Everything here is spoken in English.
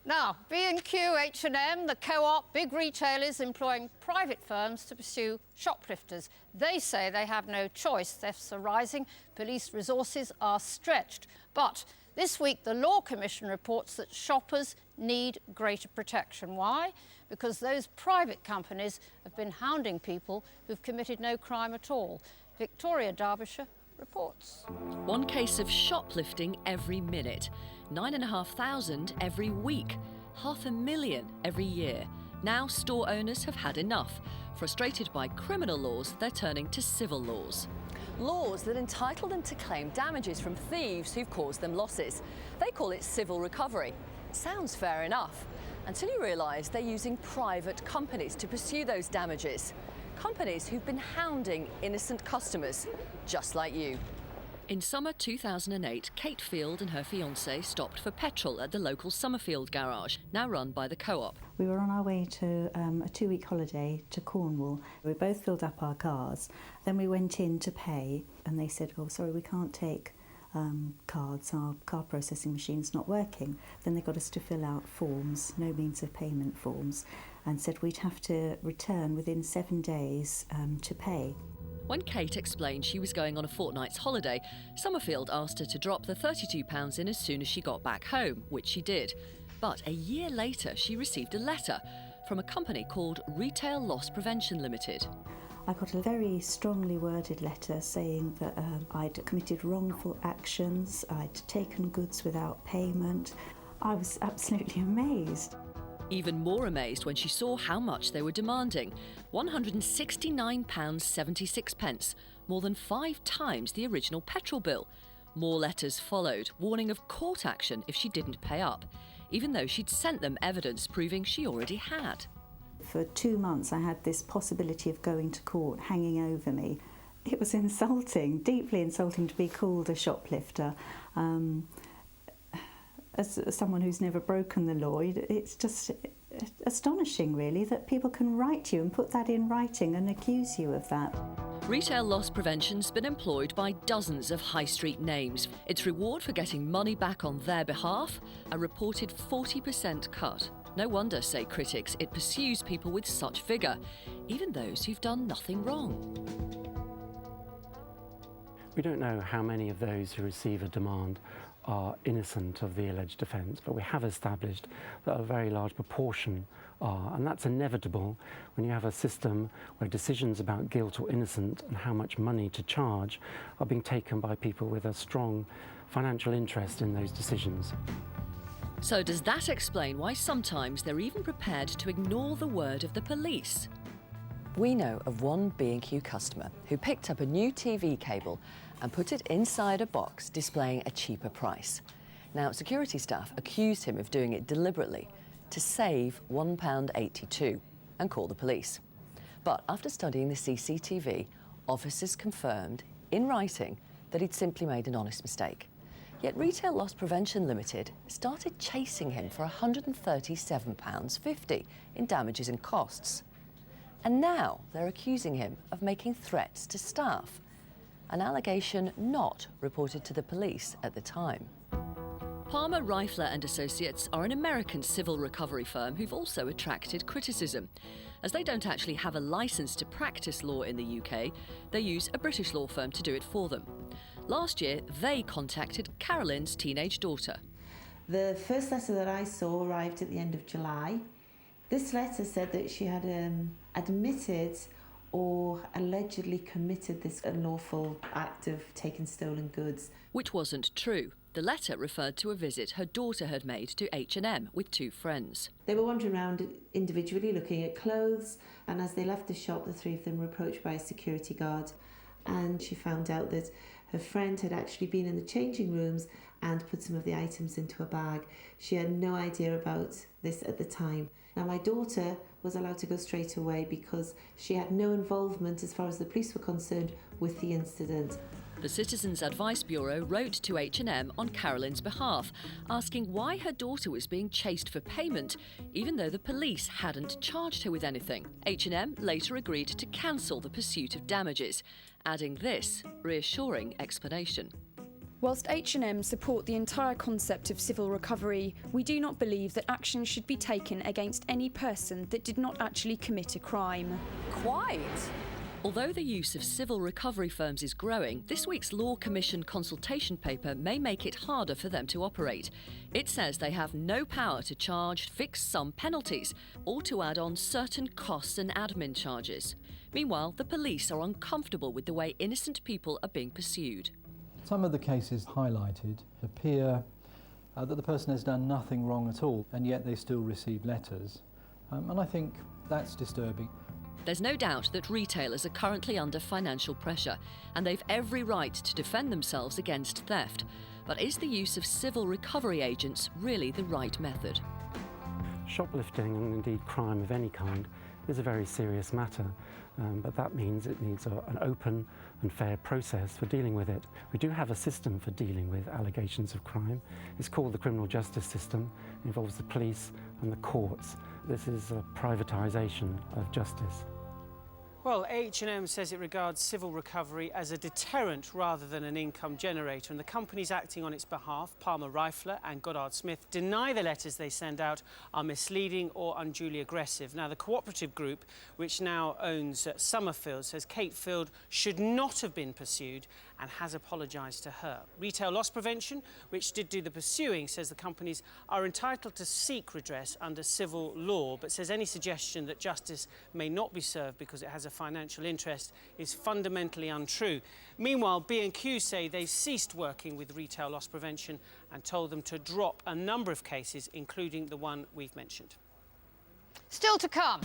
Now, B&Q, H&M, the Co-op, big retailers employing private firms to pursue shoplifters. They say they have no choice. Thefts are rising, police resources are stretched. But this week, the Law Commission reports that shoppers need greater protection. Why? Because those private companies have been hounding people who've committed no crime at all. Victoria, Derbyshire, reports. One case of shoplifting every minute, 9,500 every week, 500,000 every year. Now store owners have had enough. Frustrated by criminal laws, they're turning to civil laws. Laws that entitle them to claim damages from thieves who've caused them losses. They call it civil recovery. Sounds fair enough, until you realise they're using private companies to pursue those damages. Companies who've been hounding innocent customers, just like you. In summer 2008, Kate Field and her fiancé stopped for petrol at the local Summerfield garage, now run by the Co-op. We were on our way to a 2-week holiday to Cornwall. We both filled up our cars. Then we went in to pay and they said, oh, sorry, we can't take cards, our card processing machine's not working. Then they got us to fill out forms, no means of payment forms, and said we'd have to return within 7 days to pay. When Kate explained she was going on a fortnight's holiday, Summerfield asked her to drop the £32 in as soon as she got back home, which she did. But a year later, she received a letter from a company called Retail Loss Prevention Limited. I got a very strongly worded letter saying that I'd committed wrongful actions, I'd taken goods without payment. I was absolutely amazed. Even more amazed when she saw how much they were demanding, £169.76, more than 5 times the original petrol bill. More letters followed, warning of court action if she didn't pay up, even though she'd sent them evidence proving she already had. For 2 months I had this possibility of going to court hanging over me. It was insulting, deeply insulting to be called a shoplifter. As someone who's never broken the law, it's just astonishing really that people can write to you and put that in writing and accuse you of that. Retail loss prevention's been employed by dozens of high street names. Its reward for getting money back on their behalf, a reported 40% cut. No wonder, say critics, it pursues people with such vigour, even those who've done nothing wrong. We don't know how many of those who receive a demand are innocent of the alleged offence, but we have established that a very large proportion are, and that's inevitable when you have a system where decisions about guilt or innocence and how much money to charge are being taken by people with a strong financial interest in those decisions. So does that explain why sometimes they're even prepared to ignore the word of the police? We know of one B&Q customer who picked up a new TV cable and put it inside a box displaying a cheaper price. Now, security staff accused him of doing it deliberately to save £1.82 and call the police. But after studying the CCTV, officers confirmed in writing that he'd simply made an honest mistake. Yet Retail Loss Prevention Limited started chasing him for £137.50 in damages and costs. And now they're accusing him of making threats to staff, an allegation not reported to the police at the time. Palmer, Reifler and Associates are an American civil recovery firm who've also attracted criticism. As they don't actually have a licence to practice law in the UK, they use a British law firm to do it for them. Last year, they contacted Carolyn's teenage daughter. The first letter that I saw arrived at the end of July. This letter said that she had admitted or allegedly committed this unlawful act of taking stolen goods. Which wasn't true. The letter referred to a visit her daughter had made to H&M with 2 friends. They were wandering around individually looking at clothes, and as they left the shop, the 3 of them were approached by a security guard. And she found out that her friend had actually been in the changing rooms and put some of the items into a bag. She had no idea about this at the time. Now, my daughter was allowed to go straight away because she had no involvement, as far as the police were concerned, with the incident. The Citizens Advice Bureau wrote to H&M on Carolyn's behalf, asking why her daughter was being chased for payment, even though the police hadn't charged her with anything. H&M later agreed to cancel the pursuit of damages, adding this reassuring explanation. Whilst H&M support the entire concept of civil recovery, we do not believe that action should be taken against any person that did not actually commit a crime. Quite. Although the use of civil recovery firms is growing, this week's Law Commission consultation paper may make it harder for them to operate. It says they have no power to charge fixed sum penalties or to add on certain costs and admin charges. Meanwhile, the police are uncomfortable with the way innocent people are being pursued. Some of the cases highlighted appear that the person has done nothing wrong at all, and yet they still receive letters. And I think that's disturbing. There's no doubt that retailers are currently under financial pressure, and they've every right to defend themselves against theft. But is the use of civil recovery agents really the right method? Shoplifting, and indeed crime of any kind, is a very serious matter, but that means it needs an open and fair process for dealing with it. We do have a system for dealing with allegations of crime. It's called the criminal justice system. It involves the police and the courts. This is a privatisation of justice. Well, H&M says it regards civil recovery as a deterrent rather than an income generator, and the companies acting on its behalf, Palmer Rifler and Goddard Smith, deny the letters they send out are misleading or unduly aggressive. Now, the cooperative group, which now owns Summerfield, says Kate Field should not have been pursued and has apologised to her. Retail Loss Prevention, which did do the pursuing, says the companies are entitled to seek redress under civil law, but says any suggestion that justice may not be served because it has a financial interest is fundamentally untrue. Meanwhile, B&Q say they've ceased working with Retail Loss Prevention and told them to drop a number of cases, including the one we've mentioned. Still to come,